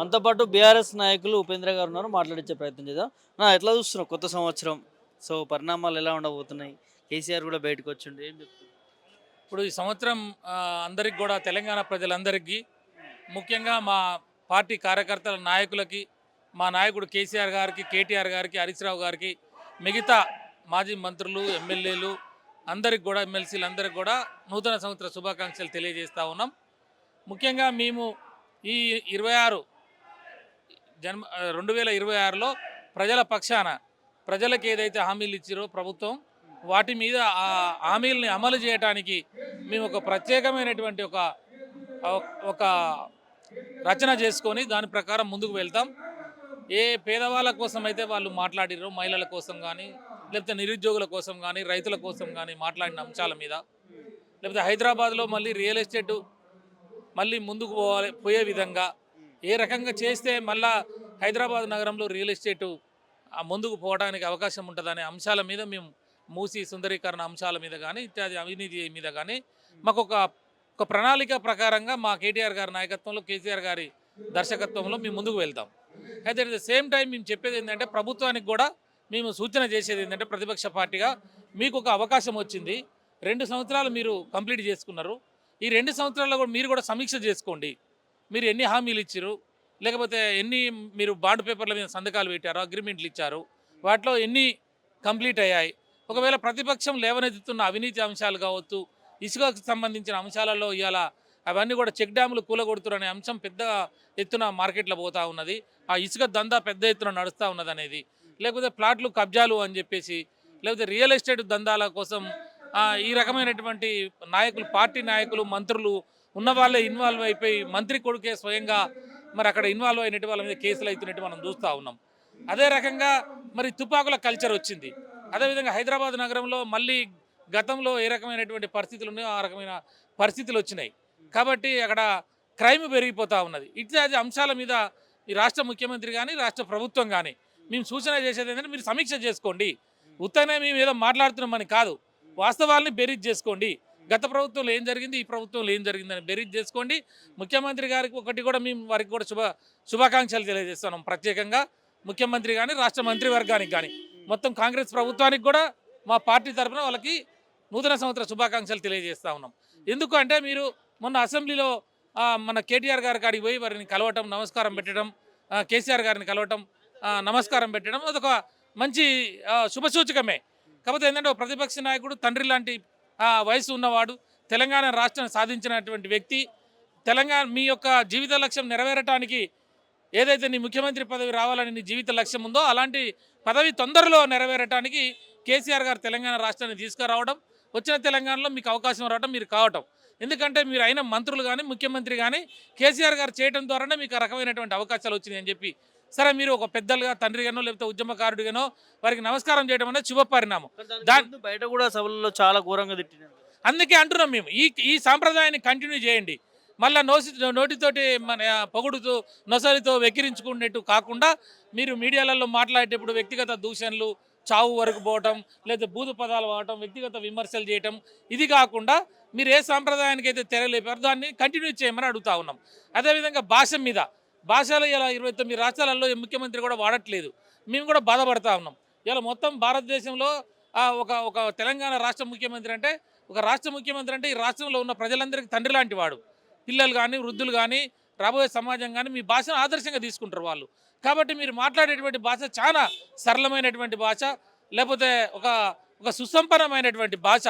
మనతో పాటు బీఆర్ఎస్ నాయకులు ఉపేంద్ర గారు ఉన్నారు. మాట్లాడించే ప్రయత్నం చేద్దాం. ఎట్లా చూస్తున్నావు కొత్త సంవత్సరం? సో, పరిణామాలు ఎలా ఉండబోతున్నాయి? కేసీఆర్ కూడా బయటకు వచ్చిండు. ఏం చెప్తారు? ఇప్పుడు ఈ సంవత్సరం అందరికి కూడా తెలంగాణ ప్రజలందరికీ ముఖ్యంగా మా పార్టీ కార్యకర్తల నాయకులకి మా నాయకుడు కేసీఆర్ గారికి, కేటీఆర్ గారికి, హరీష్ రావు గారికి, మిగతా మాజీ మంత్రులు, ఎమ్మెల్యేలు అందరికి కూడా, ఎమ్మెల్సీలు అందరికి కూడా నూతన సంవత్సర శుభాకాంక్షలు తెలియజేస్తూ ఉన్నాం. ముఖ్యంగా మేము ఈ 26 జన్మ 2026లో ప్రజల పక్షాన ప్రజలకు ఏదైతే హామీలు ఇచ్చారో ప్రభుత్వం, వాటి మీద ఆ హామీలని అమలు చేయడానికి మేము ఒక ప్రత్యేకమైనటువంటి ఒక రచన చేసుకొని దాని ప్రకారం ముందుకు వెళ్తాం. ఏ పేదవాళ్ళ కోసం అయితే వాళ్ళు మాట్లాడిరో, మహిళల కోసం కానీ, లేకపోతే నిరుద్యోగుల కోసం కానీ, రైతుల కోసం కానీ మాట్లాడిన అంశాల మీద, లేకపోతే హైదరాబాద్లో మళ్ళీ రియల్ ఎస్టేటు మళ్ళీ ముందుకు పోయే విధంగా ఏ రకంగా చేస్తే మళ్ళా హైదరాబాద్ నగరంలో రియల్ ఎస్టేటు ముందుకు పోవడానికి అవకాశం ఉంటుందనే అంశాల మీద మేము మూసి సుందరీకరణ అంశాల మీద కానీ, ఇత్యాది అవినీతి మీద కానీ మాకు ఒక ప్రణాళిక ప్రకారంగా మా కేటీఆర్ గారి నాయకత్వంలో, కేసీఆర్ గారి దర్శకత్వంలో మేము ముందుకు వెళ్తాం. అయితే అట్ ద సేమ్ టైం మేము చెప్పేది ఏంటంటే, ప్రభుత్వానికి కూడా మేము సూచన చేసేది ఏంటంటే, ప్రతిపక్ష పార్టీగా మీకు ఒక అవకాశం వచ్చింది. 2 సంవత్సరాలు మీరు కంప్లీట్ చేసుకున్నారు. ఈ 2 సంవత్సరాల్లో కూడా మీరు కూడా సమీక్ష చేసుకోండి. మీరు ఎన్ని హామీలు ఇచ్చారు, లేకపోతే ఎన్ని మీరు బాండ్ పేపర్ల మీద సంతకాలు పెట్టారో, అగ్రిమెంట్లు ఇచ్చారు, వాటిలో ఎన్ని కంప్లీట్ అయ్యాయి. ఒకవేళ ప్రతిపక్షం లేవనెత్తుతున్న అవినీతి అంశాలు కావచ్చు, ఇసుకకు సంబంధించిన అంశాలలో ఇవాళ అవన్నీ కూడా చెక్ డ్యాములు కూలగొడుతున్న అంశం పెద్ద ఎత్తున మార్కెట్లో పోతూ ఉన్నది. ఆ ఇసుక దందా పెద్ద ఎత్తున నడుస్తూ ఉన్నది అనేది, లేకపోతే ప్లాట్లు కబ్జాలు అని చెప్పేసి, లేకపోతే రియల్ ఎస్టేట్ దందాల కోసం ఈ రకమైనటువంటి నాయకులు, పార్టీ నాయకులు, మంత్రులు ఉన్న వాళ్ళే ఇన్వాల్వ్ అయిపోయి, మంత్రి కొడుకే స్వయంగా మరి అక్కడ ఇన్వాల్వ్ అయినట్టు వాళ్ళ మీద కేసులు అవుతున్నట్టు మనం చూస్తూ ఉన్నాం. అదే రకంగా మరి తుపాకుల కల్చర్ వచ్చింది. అదేవిధంగా హైదరాబాద్ నగరంలో మళ్ళీ గతంలో ఏ రకమైనటువంటి పరిస్థితులు ఉన్నాయో ఆ రకమైన పరిస్థితులు వచ్చినాయి. కాబట్టి అక్కడ క్రైమ్ పెరిగిపోతూ ఉన్నది. ఇత్యాది అంశాల మీద ఈ రాష్ట్ర ముఖ్యమంత్రి కానీ, రాష్ట్ర ప్రభుత్వం కానీ మేము సూచన చేసేది ఏంటంటే, మీరు సమీక్ష చేసుకోండి. ఉత్తనే మేము ఏదో మాట్లాడుతున్నామని కాదు, వాస్తవాల్ని బేరీజ్ చేసుకోండి. గత ప్రభుత్వంలో ఏం జరిగింది, ఈ ప్రభుత్వంలో ఏం జరిగిందని బేరీజ్ చేసుకోండి. ముఖ్యమంత్రి గారికి ఒకటి కూడా మేము వారికి కూడా శుభాకాంక్షలు తెలియజేస్తున్నాం. ప్రత్యేకంగా ముఖ్యమంత్రి కానీ, రాష్ట్ర మంత్రివర్గానికి కానీ, మొత్తం కాంగ్రెస్ ప్రభుత్వానికి కూడా మా పార్టీ తరఫున వాళ్ళకి నూతన సంవత్సర శుభాకాంక్షలు తెలియజేస్తూ ఉన్నాం. ఎందుకు అంటే, మీరు మొన్న అసెంబ్లీలో మన కేటీఆర్ గారి కాడికి పోయి వారిని కలవటం, నమస్కారం పెట్టడం, కేసీఆర్ గారిని కలవటం, నమస్కారం పెట్టడం అదొక మంచి శుభసూచకమే. కాకపోతే ఏంటంటే, ఒక ప్రతిపక్ష నాయకుడు, తండ్రి లాంటి వయసు ఉన్నవాడు, తెలంగాణ రాష్ట్రాన్ని సాధించినటువంటి వ్యక్తి, తెలంగాణ మీ యొక్క జీవిత లక్ష్యం నెరవేరటానికి ఏదైతే నీ ముఖ్యమంత్రి పదవి రావాలని నీ జీవిత లక్ష్యం ఉందో అలాంటి పదవి తొందరలో నెరవేరటానికి కేసీఆర్ గారు తెలంగాణ రాష్ట్రాన్ని తీసుకురావడం, వచ్చిన తెలంగాణలో మీకు అవకాశం రావడం, మీరు కావటం. ఎందుకంటే మీరు అయిన మంత్రులు కానీ, ముఖ్యమంత్రి కానీ కేసీఆర్ గారు చేయడం ద్వారానే మీకు ఆ రకమైనటువంటి అవకాశాలు వచ్చినాయి అని చెప్పి, సరే మీరు ఒక పెద్దలుగా, తండ్రిగానో లేకపోతే ఉద్యమకారుడిగానో వారికి నమస్కారం చేయడం అనేది శుభ పరిణామం. బయట కూడా సభలలో చాలా ఘోరంగా తిట్టినారు. అందుకే అంటున్నాం మేము, ఈ సాంప్రదాయాన్ని కంటిన్యూ చేయండి. మళ్ళీ నోటితోటి మన పొగుడుతూ, నొసలితో వెక్కిరించుకునేట్టు కాకుండా, మీరు మీడియాలలో మాట్లాడేటప్పుడు వ్యక్తిగత దూషణలు, చావు వరకు పోవటం, లేదా బూదు పదాలు వాడటం, వ్యక్తిగత విమర్శలు చేయటం, ఇది కాకుండా మీరు ఏ సాంప్రదాయానికి అయితే తెరలేపారో దాన్ని కంటిన్యూ చేయమని అడుగుతా ఉన్నాం. అదేవిధంగా భాషలు ఇలా 29 రాష్ట్రాలలో ముఖ్యమంత్రి కూడా వాడట్లేదు. మేము కూడా బాధపడతా ఉన్నాం. ఇలా మొత్తం భారతదేశంలో ఒక తెలంగాణ రాష్ట్ర ముఖ్యమంత్రి అంటే, ఈ రాష్ట్రంలో ఉన్న ప్రజలందరికీ తండ్రి లాంటి వాడు. పిల్లలు కానీ, వృద్ధులు కానీ, రాబోయే సమాజం కానీ మీ భాషను ఆదర్శంగా తీసుకుంటారు వాళ్ళు. కాబట్టి మీరు మాట్లాడేటువంటి భాష చాలా సరళమైనటువంటి భాష, లేకపోతే ఒక సుసంపన్నమైనటువంటి భాష.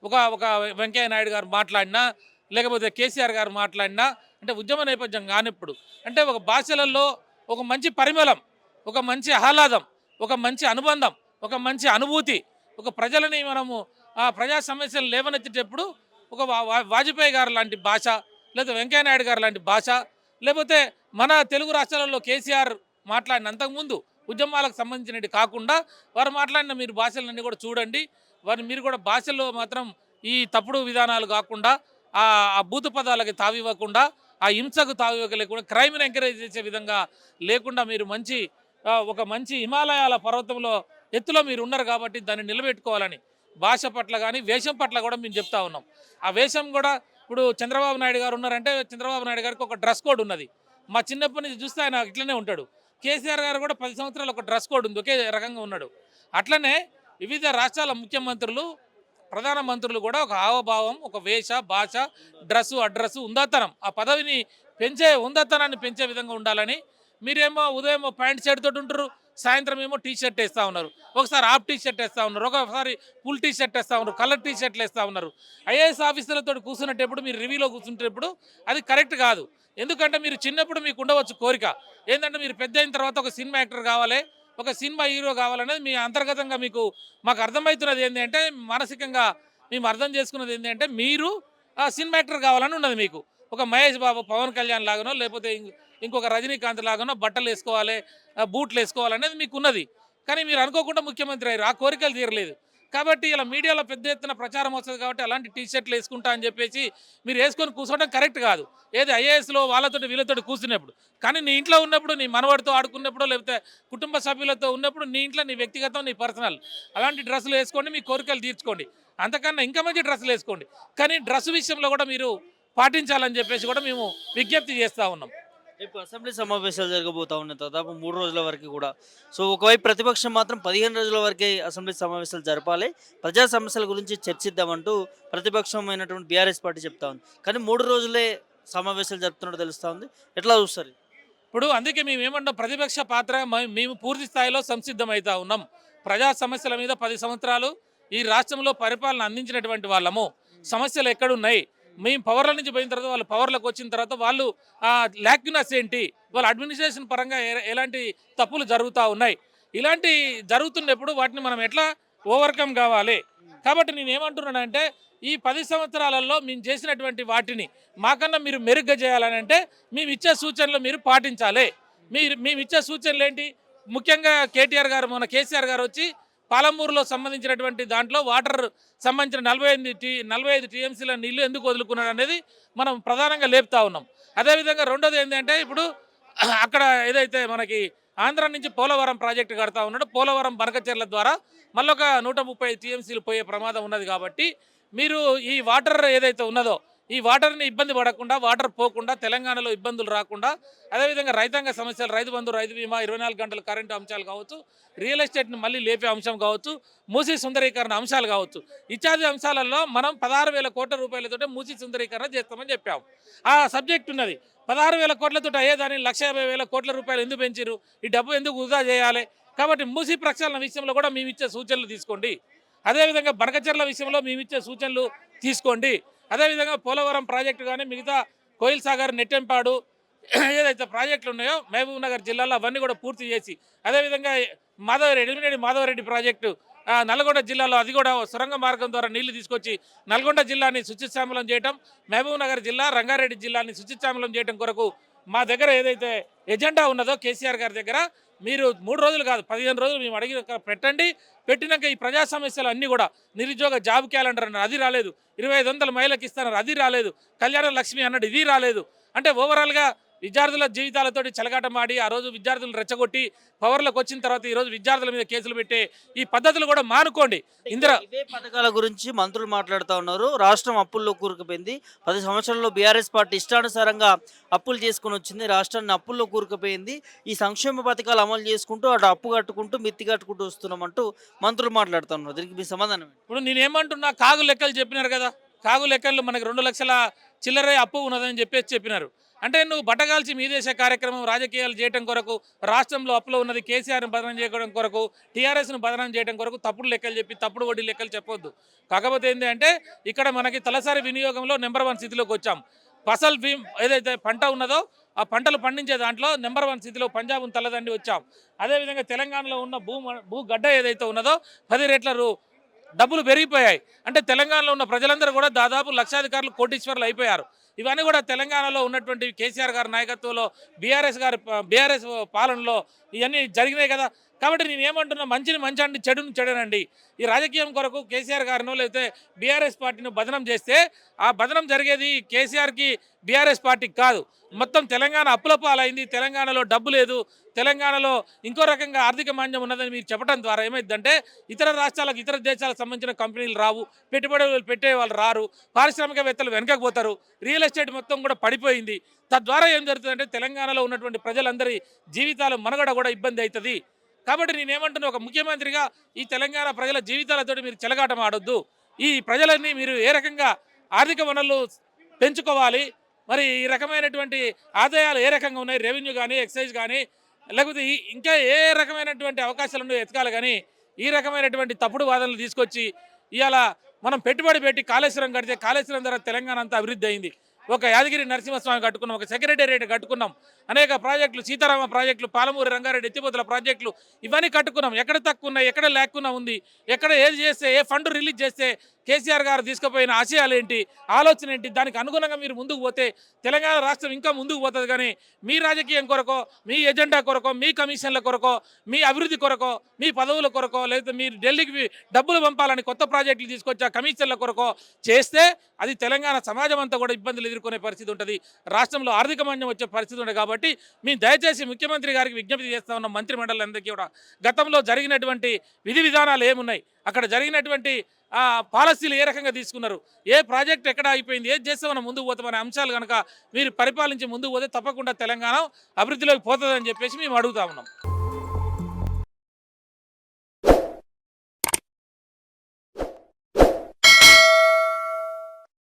ఒక వెంకయ్య నాయుడు గారు మాట్లాడినా, లేకపోతే కేసీఆర్ గారు మాట్లాడినా, అంటే ఉద్యమ నేపథ్యం కానిప్పుడు, అంటే ఒక భాషలలో ఒక మంచి పరిమళం, ఒక మంచి ఆహ్లాదం, ఒక మంచి అనుబంధం, ఒక మంచి అనుభూతి, ఒక ప్రజలని మనము ప్రజా సమస్యలు లేవనెత్తేటప్పుడు ఒక వాజ్పేయి గారు లాంటి భాష, లేదా వెంకయ్య నాయుడు గారు లాంటి భాష, లేకపోతే మన తెలుగు రాష్ట్రాలలో కేసీఆర్ మాట్లాడిన అంతకుముందు ఉద్యమాలకు సంబంధించినవి కాకుండా వారు మాట్లాడిన మీరు భాషలన్నీ కూడా చూడండి. మీరు కూడా భాషల్లో మాత్రం ఈ తప్పుడు విధానాలు కాకుండా, ఆ బూతు పదాలకి తావివ్వకుండా, ఆ హింసకు తావివ్వక లేకుండా, క్రైమ్ని ఎంకరేజ్ చేసే విధంగా లేకుండా, మీరు ఒక మంచి హిమాలయాల పర్వతంలో ఎత్తులో మీరు ఉన్నారు కాబట్టి దాన్ని నిలబెట్టుకోవాలని భాష పట్ల కానీ, వేషం పట్ల కూడా మేము చెప్తా ఉన్నాం. ఆ వేషం కూడా ఇప్పుడు చంద్రబాబు నాయుడు గారు ఉన్నారంటే, చంద్రబాబు నాయుడు గారికి ఒక డ్రెస్ కోడ్ ఉన్నది. మా చిన్నప్పటి నుంచి చూస్తే ఆయన ఇట్లనే ఉంటాడు. కేసీఆర్ గారు కూడా 10 సంవత్సరాలు ఒక డ్రెస్ కోడ్ ఉంది, ఒకే రకంగా ఉన్నాడు. అట్లనే వివిధ రాష్ట్రాల ముఖ్యమంత్రులు, ప్రధానమంత్రులు కూడా ఒక హావభావం, ఒక వేష భాష, డ్రెస్సు అడ్రస్సు, ఉందాతనం, ఆ పదవిని పెంచే ఉందాతనాన్ని పెంచే విధంగా ఉండాలని. మీరేమో ఉదయం ప్యాంట్ షర్ట్ తోటి ఉంటారు, సాయంత్రం ఏమో టీ షర్ట్ వేస్తూ ఉన్నారు, ఒకసారి హాఫ్ టీ షర్ట్ వేస్తూ ఉన్నారు, ఒకసారి ఫుల్ టీ షర్ట్ వేస్తూ ఉన్నారు, కలర్ టీ షర్ట్లు వేస్తూ ఉన్నారు. ఐఏఎస్ ఆఫీసర్లతో కూర్చున్నప్పుడు, మీరు రివ్యూలో కూర్చుంటేప్పుడు అది కరెక్ట్ కాదు. ఎందుకంటే మీరు చిన్నప్పుడు మీకు ఉండవచ్చు కోరిక ఏంటంటే మీరు పెద్ద అయిన తర్వాత ఒక సినిమా యాక్టర్ కావాలి, ఒక సినిమా హీరో కావాలనేది మీ అంతర్గతంగా మాకు అర్థమవుతున్నది ఏంటంటే, మానసికంగా మేము అర్థం చేసుకున్నది ఏంటంటే, మీరు సినిమా యాక్టర్ కావాలని ఉన్నది మీకు. ఒక మహేష్ బాబు, పవన్ కళ్యాణ్ లాగానో, లేకపోతే ఇంకొక రజనీకాంత్ లాగానో బట్టలు వేసుకోవాలి, బూట్లు వేసుకోవాలనేది మీకు ఉన్నది. కానీ మీరు అనుకోకుండా ముఖ్యమంత్రి అయ్యారు, ఆ కోరికలు తీరలేదు. కాబట్టి ఇలా మీడియాలో పెద్ద ఎత్తున ప్రచారం వస్తుంది కాబట్టి అలాంటి టీ షర్ట్లు వేసుకుంటా అని చెప్పేసి మీరు వేసుకొని కూర్చోవడం కరెక్ట్ కాదు. ఏది ఐఏఎస్లో వాళ్ళతోటి వీళ్ళతోటి కూర్చున్నప్పుడు. కానీ నీ ఇంట్లో ఉన్నప్పుడు, నీ మనవాడితో ఆడుకున్నప్పుడు, లేకపోతే కుటుంబ సభ్యులతో ఉన్నప్పుడు, నీ ఇంట్లో నీ వ్యక్తిగతం, నీ పర్సనల్ అలాంటి డ్రెస్సులు వేసుకోండి, మీ కోరికలు తీర్చుకోండి. అంతకన్నా ఇంకా మంచి డ్రెస్సులు వేసుకోండి. కానీ డ్రెస్ విషయంలో కూడా మీరు పాటించాలని చెప్పేసి కూడా మేము విజ్ఞప్తి చేస్తూ ఉన్నాం. రేపు అసెంబ్లీ సమావేశాలు జరగబోతా ఉన్నాయి దాదాపు 3 రోజుల వరకు కూడా. సో ఒకవైపు ప్రతిపక్షం మాత్రం 15 రోజుల వరకే అసెంబ్లీ సమావేశాలు జరపాలి, ప్రజా సమస్యల గురించి చర్చిద్దామంటూ ప్రతిపక్షమైనటువంటి బీఆర్ఎస్ పార్టీ చెప్తా ఉంది. కానీ 3 రోజులే సమావేశాలు జరుపుతున్నట్టు తెలుస్తూ ఉంది. ఎట్లా చూస్తారు? ఇప్పుడు అందుకే మేము ఏమన్నాం, ప్రతిపక్ష పాత్ర మేము పూర్తి స్థాయిలో సంసిద్ధమవుతా ఉన్నాం. ప్రజా సమస్యల మీద 10 సంవత్సరాలు ఈ రాష్ట్రంలో పరిపాలన అందించినటువంటి వాళ్ళము. సమస్యలు ఎక్కడున్నాయి, మేము పవర్ల నుంచి పోయిన తర్వాత వాళ్ళు పవర్లకు వచ్చిన తర్వాత వాళ్ళు ల్యాక్యునస్ ఏంటి, వాళ్ళ అడ్మినిస్ట్రేషన్ పరంగా ఎలాంటి తప్పులు జరుగుతూ ఉన్నాయి, ఇలాంటి జరుగుతున్నప్పుడు వాటిని మనం ఎట్లా ఓవర్కమ్ కావాలి. కాబట్టి నేను ఏమంటున్నానంటే, ఈ 10 సంవత్సరాలలో మేము చేసినటువంటి వాటిని మాకన్నా మీరు మెరుగ్గా చేయాలని అంటే మేము ఇచ్చే సూచనలు మీరు పాటించాలి. మేము ఇచ్చే సూచనలు ఏంటి? ముఖ్యంగా కేటీఆర్ గారు, మన కేసీఆర్ గారు వచ్చి పాలమూరులో సంబంధించినటువంటి దాంట్లో వాటర్ సంబంధించిన 45 టీఎంసీల నీళ్లు ఎందుకు వదులుకున్నాడు అనేది మనం ప్రధానంగా లేపుతా ఉన్నాం. అదేవిధంగా రెండోది ఏంటంటే, ఇప్పుడు అక్కడ ఏదైతే మనకి ఆంధ్ర నుంచి పోలవరం ప్రాజెక్టు కడతా ఉన్నాడు, పోలవరం బనకచెర్ల ద్వారా మళ్ళీ ఒక 130 టీఎంసీలు పోయే ప్రమాదం ఉన్నది. కాబట్టి మీరు ఈ వాటర్ ఏదైతే ఉన్నదో, ఈ వాటర్ని ఇబ్బంది పడకుండా, వాటర్ పోకుండా, తెలంగాణలో ఇబ్బందులు రాకుండా, అదేవిధంగా రైతాంగ సమస్యలు, రైతు బంధు, రైతు బీమా, 24 గంటల కరెంటు అంశాలు కావచ్చు, రియల్ ఎస్టేట్ని మళ్ళీ లేపే అంశం కావచ్చు, మూసీ సుందరీకరణ అంశాలు కావచ్చు, ఇత్యాది అంశాలలో మనం 16,000 కోట్ల రూపాయలతో మూసీ సుందరీకరణ చేస్తామని చెప్పాము. ఆ సబ్జెక్ట్ ఉన్నది. 16,000 కోట్లతో అయ్యేదాన్ని 1,50,000 కోట్ల రూపాయలు ఎందుకు పెంచారు? ఈ డబ్బు ఎందుకు వృధా చేయాలి? కాబట్టి మూసీ ప్రక్షాళన విషయంలో కూడా మేము ఇచ్చే సూచనలు తీసుకోండి. అదేవిధంగా బనకచెర్ల విషయంలో మేము ఇచ్చే సూచనలు తీసుకోండి. అదేవిధంగా పోలవరం ప్రాజెక్టు కానీ, మిగతా కోయిల్ సాగర్, నెట్టెంపాడు ఏదైతే ప్రాజెక్టులు ఉన్నాయో మహబూబ్ నగర్ జిల్లాలో అవన్నీ కూడా పూర్తి చేసి, అదేవిధంగా ఎలిమినేటి మాధవరెడ్డి ప్రాజెక్టు నల్గొండ జిల్లాలో అది కూడా సొరంగ మార్గం ద్వారా నీళ్లు తీసుకొచ్చి నల్గొండ జిల్లాని సుచిశ్యామలం చేయటం, మహబూబ్ నగర్ జిల్లా, రంగారెడ్డి జిల్లాని సుచిశ్యామలం చేయడం కొరకు మా దగ్గర ఏదైతే ఎజెండా ఉన్నదో కేసీఆర్ గారి దగ్గర, మీరు 3 రోజులు కాదు 15 రోజులు మేము అడిగి పెట్టండి. పెట్టినాక ఈ ప్రజా సమస్యలు అన్నీ కూడా, నిరుద్యోగ జాబ్ క్యాలెండర్ అన్నారు, అది రాలేదు. 2,500 మహిళలకు ఇస్తున్నారు, అది రాలేదు. కళ్యాణ లక్ష్మి అన్నాడు, ఇది రాలేదు. అంటే ఓవరాల్గా విద్యార్థుల జీవితాలతోటి చెలగాటమాడి ఆ రోజు విద్యార్థులను రెచ్చగొట్టి పవర్లోకి వచ్చిన తర్వాత ఈరోజు విద్యార్థుల మీద కేసులు పెట్టే ఈ పద్ధతులు కూడా మానుకోండి. ఇవే పథకాల గురించి మంత్రులు మాట్లాడుతూ ఉన్నారు. రాష్ట్రం అప్పుల్లో కూరుకుపోయింది. 10 సంవత్సరాల్లో బీఆర్ఎస్ పార్టీ ఇష్టానుసారంగా అప్పులు చేసుకుని వచ్చింది, రాష్ట్రాన్ని అప్పుల్లో కూరుకుపోయింది. ఈ సంక్షేమ పథకాలు అమలు చేసుకుంటూ అటు అప్పు కట్టుకుంటూ మిత్తి కట్టుకుంటూ వస్తున్నామంటూ మంత్రులు మాట్లాడుతూ ఉన్నారు. దీనికి మీ సమాధానం ఏంటి? ఇప్పుడు నేనేమంటున్నా, కాగు లెక్కలు చెప్పినారు కదా, కాగు లెక్కలు మనకి 2 లక్షల చిల్లరే అప్పు ఉన్నదని చెప్పినారు. అంటే నువ్వు బట్టగాల్చి మీదేసే కార్యక్రమం, రాజకీయాలు చేయడం కొరకు, రాష్ట్రంలో అప్పులో ఉన్నది కేసీఆర్ని బదనం చేయడం కొరకు, టీఆర్ఎస్ను బదనం చేయడం కొరకు తప్పుడు లెక్కలు చెప్పి తప్పుడు వడ్డీ లెక్కలు చెప్పొద్దు. కాకపోతే ఏంటంటే, ఇక్కడ మనకి తలసరి వినియోగంలో నెంబర్ 1 స్థితిలోకి వచ్చాం. ఫసల్ భీమ్ ఏదైతే పంట ఉన్నదో ఆ పంటలు పండించే దాంట్లో నెంబర్ 1 స్థితిలో పంజాబ్ను తలదండి వచ్చాం. అదేవిధంగా తెలంగాణలో ఉన్న భూగడ్డ ఏదైతే ఉన్నదో 10 రెట్ల డబ్బులు పెరిగిపోయాయి. అంటే తెలంగాణలో ఉన్న ప్రజలందరూ కూడా దాదాపు లక్షాధికారులు, కోటీశ్వర్లు అయిపోయారు. ఇవన్నీ కూడా తెలంగాణలో ఉన్నటువంటి కేసీఆర్ గారి నాయకత్వంలో, బీఆర్ఎస్ పాలనలో ఇవన్నీ జరిగినాయి కదా. కాబట్టి నేను ఏమంటున్నా, మంచిని మంచి అండి, చెడుని చెడనండి. ఈ రాజకీయం కొరకు కేసీఆర్ గారినో లేకపోతే బీఆర్ఎస్ పార్టీని బదనం చేస్తే ఆ బదనం జరిగేది కేసీఆర్కి, బీఆర్ఎస్ పార్టీకి కాదు. మొత్తం తెలంగాణ అప్పుల పాలైంది, తెలంగాణలో డబ్బు లేదు, తెలంగాణలో ఇంకో రకంగా ఆర్థిక మాంద్యం ఉన్నదని మీరు చెప్పడం ద్వారా ఏమైందంటే ఇతర రాష్ట్రాలకు, ఇతర దేశాలకు సంబంధించిన కంపెనీలు రావు, పెట్టుబడులు పెట్టే వాళ్ళు రారు, పారిశ్రామికవేత్తలు వెనకకపోతారు, రియల్ ఎస్టేట్ మొత్తం కూడా పడిపోయింది. తద్వారా ఏం జరుగుతుందంటే తెలంగాణలో ఉన్నటువంటి ప్రజలందరి జీవితాలు మనుగడ కూడా ఇబ్బంది అవుతుంది. కాబట్టి నేనేమంటున్నా, ఒక ముఖ్యమంత్రిగా ఈ తెలంగాణ ప్రజల జీవితాలతో మీరు చెలగాటం ఆడొద్దు. ఈ ప్రజలన్నీ మీరు ఏ రకంగా ఆర్థిక వనరులు పెంచుకోవాలి, మరి ఈ రకమైనటువంటి ఆదాయాలు ఏ రకంగా ఉన్నాయి, రెవెన్యూ కానీ, ఎక్సైజ్ కానీ, లేకపోతే ఇంకా ఏ రకమైనటువంటి అవకాశాలు ఉన్నాయో ఎతకాలి. కానీ ఈ రకమైనటువంటి తప్పుడు వాదనలు తీసుకొచ్చి ఇవాళ మనం పెట్టుబడి పెట్టి కాళేశ్వరం కడితే కాళేశ్వరం ద్వారా తెలంగాణ అంతా అభివృద్ధి అయింది. ఒక యాదగిరి నరసింహస్వామి కట్టుకున్నాం, ఒక సెక్రటేరియట్ కట్టుకున్నాం, అనేక ప్రాజెక్టులు, సీతారామ ప్రాజెక్టులు, పాలమూరు రంగారెడ్డి ఎత్తిపోతల ప్రాజెక్టులు, ఇవన్నీ కట్టుకున్నాం. ఎక్కడ తక్కువ ఉన్నాయి, ఎక్కడ లేకుండా ఉంది, ఎక్కడ ఏది చేస్తే, ఏ ఫండ్ రిలీజ్ చేస్తే కేసీఆర్ గారు తీసుకుపోయిన ఆశయాలు ఏంటి, ఆలోచన ఏంటి, దానికి అనుగుణంగా మీరు ముందుకు పోతే తెలంగాణ రాష్ట్రం ఇంకా ముందుకు పోతుంది. కానీ మీ రాజకీయం కొరకో, మీ ఎజెండా కొరకో, మీ కమిషన్ల కొరకో, మీ అభివృద్ధి కొరకో, మీ పదవుల కొరకో, లేకపోతే మీరు ఢిల్లీకి డబ్బులు పంపాలని కొత్త ప్రాజెక్టులు తీసుకొచ్చి ఆ కమిషన్ల కొరకో చేస్తే అది తెలంగాణ సమాజం అంతా కూడా ఇబ్బందులు ఎదుర్కొనే పరిస్థితి ఉంటుంది, రాష్ట్రంలో ఆర్థిక మాంద్యం వచ్చే పరిస్థితి ఉంటుంది. కాబట్టి మేము దయచేసి ముఖ్యమంత్రి గారికి విజ్ఞప్తి చేస్తా ఉన్నాం, మంత్రి మండలందరికీ కూడా గతంలో జరిగినటువంటి విధి విధానాలు ఏమున్నాయి, అక్కడ జరిగినటువంటి పాలసీలు ఏ రకంగా తీసుకున్నారు, ఏ ప్రాజెక్ట్ ఎక్కడ అయిపోయింది, ఏది చేస్తే మనం ముందుకు పోతామనే అంశాలు కనుక మీరు పరిపాలించి ముందుకు పోతే తప్పకుండా తెలంగాణ అభివృద్ధిలోకి పోతుందని చెప్పేసి మేము అడుగుతా ఉన్నాం.